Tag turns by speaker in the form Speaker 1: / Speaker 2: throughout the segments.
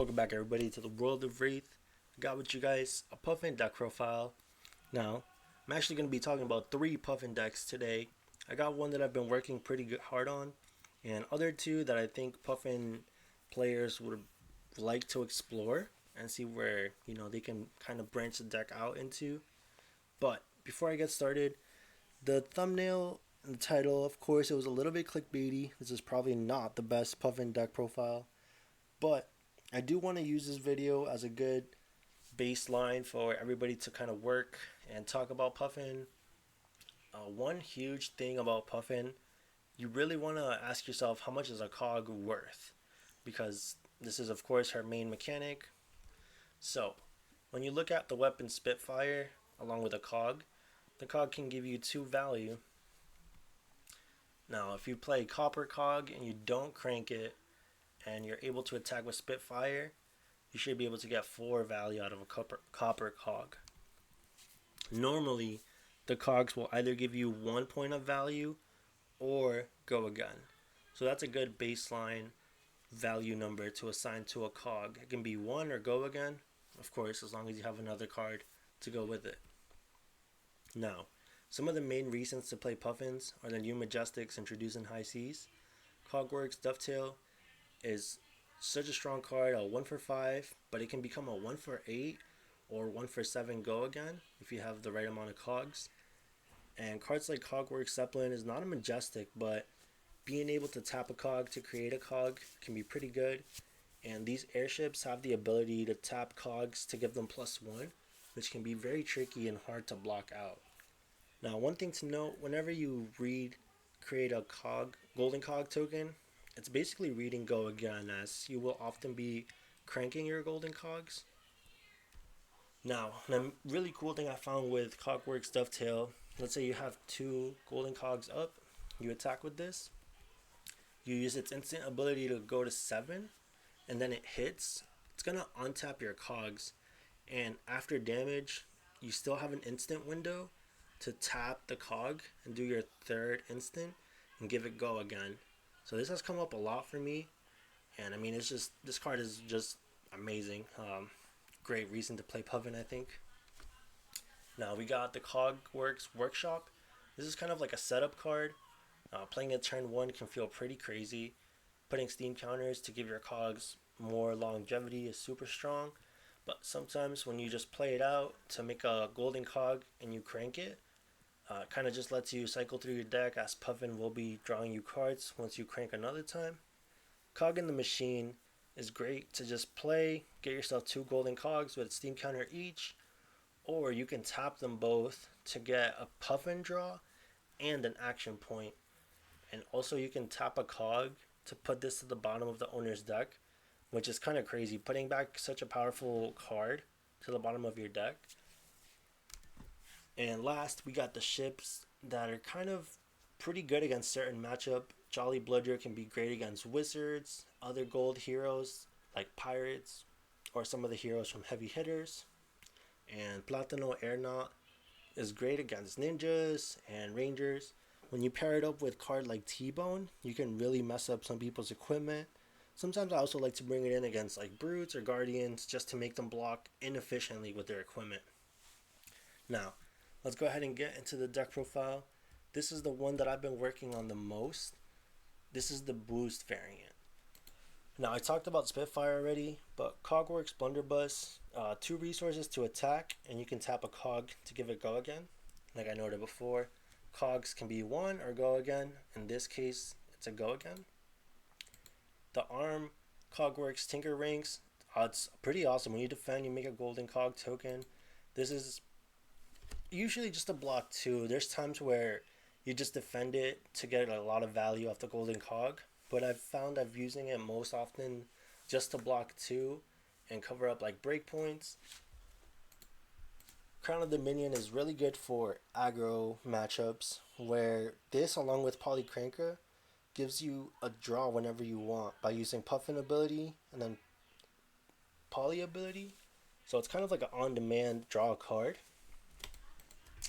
Speaker 1: Welcome back everybody to the world of Wraith. I got with you guys a Puffin deck profile. Now, I'm actually going to be talking about 3 Puffin decks today. I got one that I've been working pretty hard on, and other 2 that I think Puffin players would like to explore and see where, they can kind of branch the deck out into. But before I get started, the thumbnail and the title, of course, it was a little bit clickbaity. This is probably not the best Puffin deck profile, but I do want to use this video as a good baseline for everybody to kind of work and talk about Puffin. One huge thing about Puffin, you really want to ask yourself, how much is a cog worth? Because this is of course her main mechanic. So when you look at the weapon Spitfire along with a cog, the cog can give you 2 value. Now if you play copper cog and you don't crank it and you're able to attack with Spitfire, you should be able to get 4 value out of a copper cog. Normally, the cogs will either give you 1 point of value or go again. So that's a good baseline value number to assign to a cog. It can be 1 or go again, of course, as long as you have another card to go with it. Now, some of the main reasons to play Puffins are the new Majestics introduced in High Seas. Cogworks Dovetail is such a strong card, a 1 for 5, but it can become a 1 for 8 or 1 for 7 go again if you have the right amount of cogs. And cards like Cogworks Zeppelin is not a majestic, but being able to tap a cog to create a cog can be pretty good. And these airships have the ability to tap cogs to give them +1, which can be very tricky and hard to block out. Now, one thing to note, whenever you create a cog, golden cog token, it's basically reading go again, as you will often be cranking your golden cogs. Now, a really cool thing I found with Cogworks Dovetail, let's say you have 2 golden cogs up, you attack with this, you use its instant ability to go to 7, and then it hits, it's going to untap your cogs, and after damage, you still have an instant window to tap the cog and do your 3rd instant and give it go again. So this has come up a lot for me, and I mean, this card is just amazing. Great reason to play Puffin, I think. Now we got the Cogworks Workshop. This is kind of like a setup card. Playing it turn 1 can feel pretty crazy. Putting steam counters to give your cogs more longevity is super strong, but sometimes when you just play it out to make a golden cog and you crank it, kind of just lets you cycle through your deck, as Puffin will be drawing you cards once you crank another time. Cog in the machine is great to just play, get yourself 2 golden cogs with a steam counter each, or you can tap them both to get a Puffin draw and an action point. And also you can tap a cog to put this to the bottom of the owner's deck, which is kind of crazy, putting back such a powerful card to the bottom of your deck. And last, we got the ships that are kind of pretty good against certain matchup. Jolly Bludger can be great against wizards, other gold heroes like pirates, or some of the heroes from heavy hitters. And Platano Airnaut is great against ninjas and rangers. When you pair it up with a card like T-Bone, you can really mess up some people's equipment. Sometimes I also like to bring it in against like brutes or guardians just to make them block inefficiently with their equipment. Now, let's go ahead and get into the deck profile. This is the one that I've been working on the most. This is the boost variant. Now, I talked about Spitfire already, but Cogworks Blunderbuss, 2 resources to attack, and you can tap a cog to give it go again. Like I noted before, cogs can be 1 or go again. In this case, it's a go again. The arm Cogworks Tinker Ranks, it's pretty awesome. When you defend, you make a golden cog token. This is usually just a block 2. There's times where you just defend it to get a lot of value off the golden cog, but I've found I'm using it most often just to block 2 and cover up like breakpoints. Crown of the Minion is really good for aggro matchups, where this along with Polycranker gives you a draw whenever you want by using Puffin ability and then Poly ability. So it's kind of like an on-demand draw card.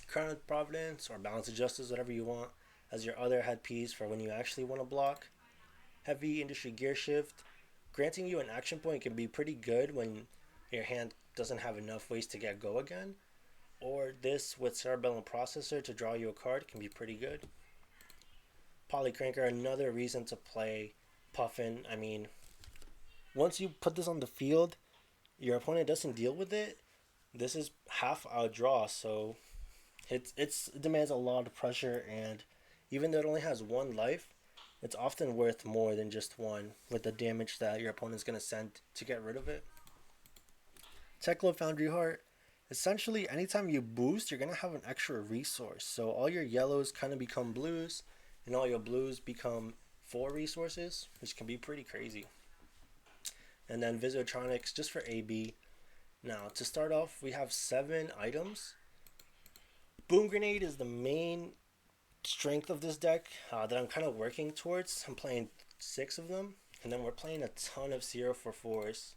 Speaker 1: Crown of Providence or Balance of Justice, whatever you want, as your other headpiece for when you actually want to block. Heavy Industry Gear Shift granting you an action point can be pretty good when your hand doesn't have enough ways to get go again. Or this with Cerebellum Processor to draw you a card can be pretty good. Polycranker, another reason to play Puffin. I mean, once you put this on the field, your opponent doesn't deal with it. This is half a draw, so it demands a lot of pressure, and even though it only has one life, it's often worth more than just one with the damage that your opponent's gonna send to get rid of it. Teklo Foundry Heart. Essentially, anytime you boost, you're gonna have an extra resource. So all your yellows kind of become blues, and all your blues become 4 resources, which can be pretty crazy. And then Visotronics just for AB. Now to start off, we have 7 items. Boom Grenade is the main strength of this deck that I'm kind of working towards. I'm playing 6 of them, and then we're playing a ton of 0 for 4s,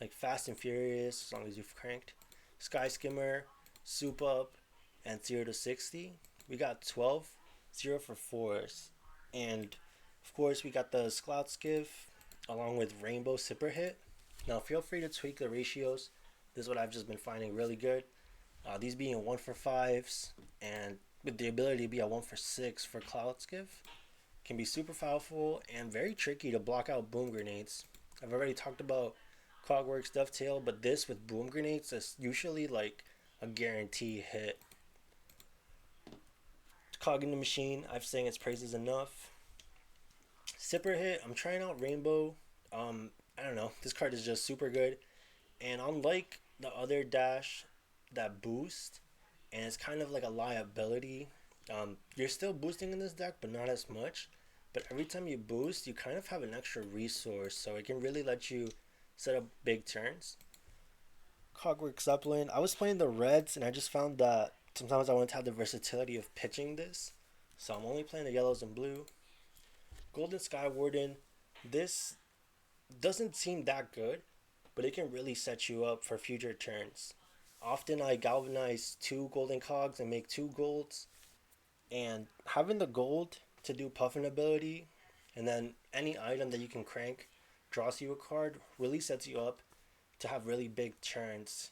Speaker 1: like Fast and Furious, as long as you've cranked, Sky Skimmer, Soup Up, and 0 to 60. We got 12 0 for 4s, and of course we got the Sklout Skiff along with Rainbow Sipper Hit. Now feel free to tweak the ratios. This is what I've just been finding really good. These being 1 for 5s and with the ability to be a 1 for 6 for Cloud Skiff can be super powerful and very tricky to block out boom grenades. I've already talked about Cogworks Dovetail, but this with boom grenades is usually like a guarantee hit. Cog in the Machine, I've sang its praises enough. Sipper Hit, I'm trying out Rainbow. I don't know, this card is just super good, and unlike the other dash that boost, and it's kind of like a liability. You're still boosting in this deck, but not as much. But every time you boost, you kind of have an extra resource, so it can really let you set up big turns. Cogwork Zeppelin. I was playing the reds, and I just found that sometimes I want to have the versatility of pitching this, so I'm only playing the yellows and blue. Golden Sky Warden. This doesn't seem that good, but it can really set you up for future turns. Often I galvanize 2 golden cogs and make 2 golds, and having the gold to do Puffin ability and then any item that you can crank draws you a card really sets you up to have really big turns.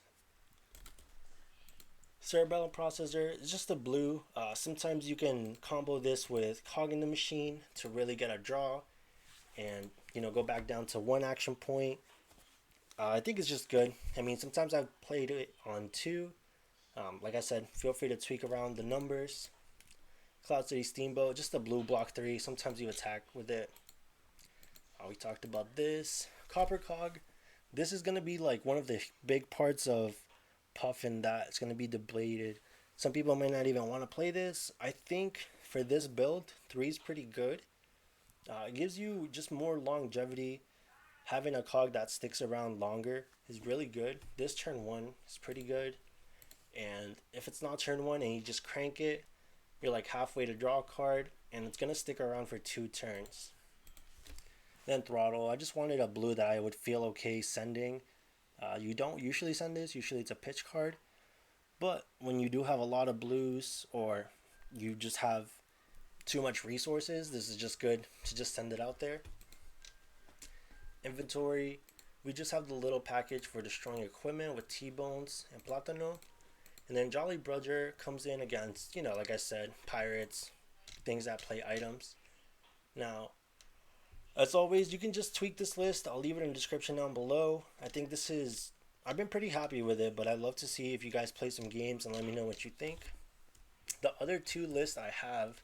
Speaker 1: Cerebellum Processor is just a blue. Sometimes you can combo this with Cog in the Machine to really get a draw and go back down to 1 action point. I think it's just good. I mean, sometimes I've played it on 2. Like I said, feel free to tweak around the numbers. Cloud City Steamboat, just a blue block 3. Sometimes you attack with it. We talked about this. Copper Cog. This is going to be like one of the big parts of Puffin that's going to be debated. Some people may not even want to play this. I think for this build, 3 is pretty good. It gives you just more longevity. Having a cog that sticks around longer is really good. This turn 1 is pretty good. And if it's not turn 1 and you just crank it, you're like halfway to draw a card, and it's going to stick around for 2 turns. Then Throttle. I just wanted a blue that I would feel okay sending. You don't usually send this. Usually it's a pitch card. But when you do have a lot of blues or you just have too much resources, this is just good to just send it out there. Inventory, we just have the little package for destroying equipment with T-Bones and Platano. And then Jolly Brother comes in against, like I said, pirates, things that play items. Now, as always, you can just tweak this list. I'll leave it in the description down below. I think I've been pretty happy with it, but I'd love to see if you guys play some games and let me know what you think. The other 2 lists I have,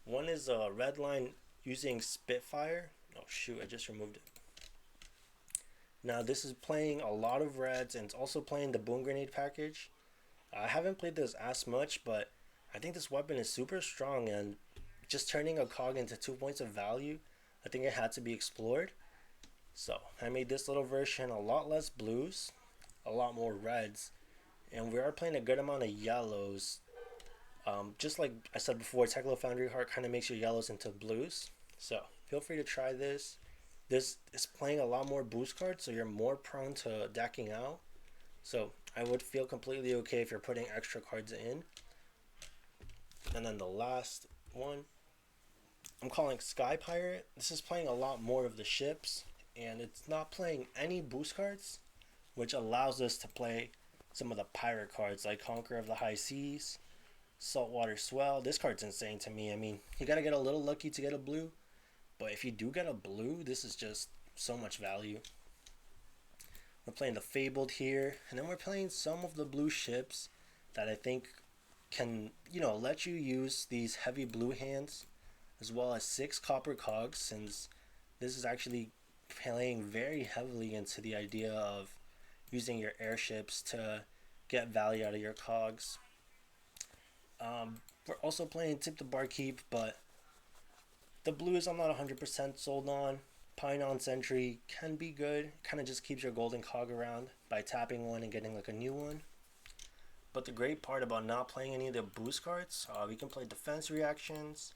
Speaker 1: one is a red line using Spitfire. Oh shoot, I just removed it. Now this is playing a lot of reds, and it's also playing the Boom Grenade package. I haven't played this as much, but I think this weapon is super strong, and just turning a cog into 2 points of value, I think it had to be explored. So I made this little version a lot less blues, a lot more reds, and we are playing a good amount of yellows. Just like I said before, Teklo Foundry Heart kind of makes your yellows into blues. So feel free to try this. This is playing a lot more boost cards, so you're more prone to decking out. So I would feel completely okay if you're putting extra cards in. And then the last one, I'm calling Sky Pirate. This is playing a lot more of the ships, and it's not playing any boost cards, which allows us to play some of the pirate cards like Conqueror of the High Seas, Saltwater Swell. This card's insane to me. I mean, you gotta get a little lucky to get a blue, but if you do get a blue, this is just so much value. We're playing the Fabled here, and then we're playing some of the blue ships that I think can, let you use these heavy blue hands, as well as 6 copper cogs, since this is actually playing very heavily into the idea of using your airships to get value out of your cogs. We're also playing Tip the Barkeep, but the blues I'm not 100% sold on. Pine on Sentry can be good. Kind of just keeps your golden cog around by tapping one and getting like a new one. But the great part about not playing any of the boost cards, we can play Defense Reactions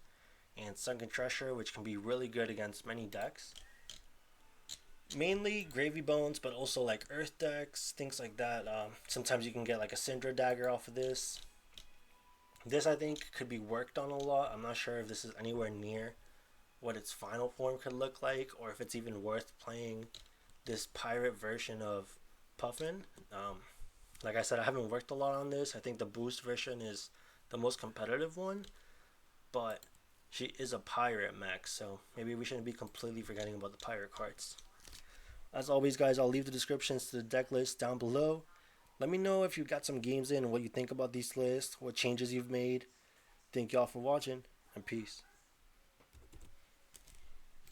Speaker 1: and Sunken Treasure, which can be really good against many decks. Mainly Gravy Bones, but also like Earth decks, things like that. Sometimes you can get like a Syndra Dagger off of this. This I think could be worked on a lot. I'm not sure if this is anywhere near what its final form could look like, or if it's even worth playing this pirate version of Puffin. Like I said, I haven't worked a lot on this. I think the boost version is the most competitive one, but she is a pirate mech, so maybe we shouldn't be completely forgetting about the pirate cards. As always, guys, I'll leave the descriptions to the deck list down below. Let me know if you got some games in and what you think about these lists, what changes you've made. Thank y'all for watching, and peace.